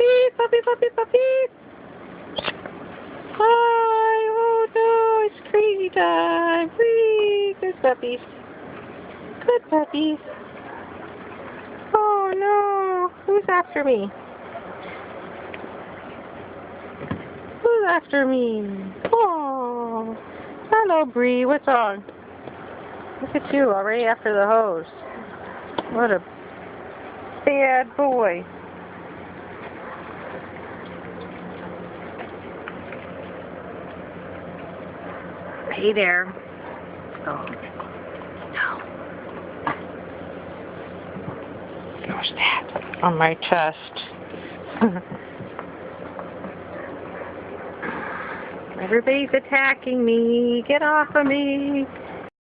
Puppy, puppy, puppy, puppy. Hi, oh no, it's crazy time. Whee, good puppies. Good puppies. Oh no, who's after me? Who's after me? Oh, hello Bree, what's wrong? Look at you, already after the hose. What a bad boy. Hey there. Oh, no. What's that? On my chest. Everybody's attacking me. Get off of me.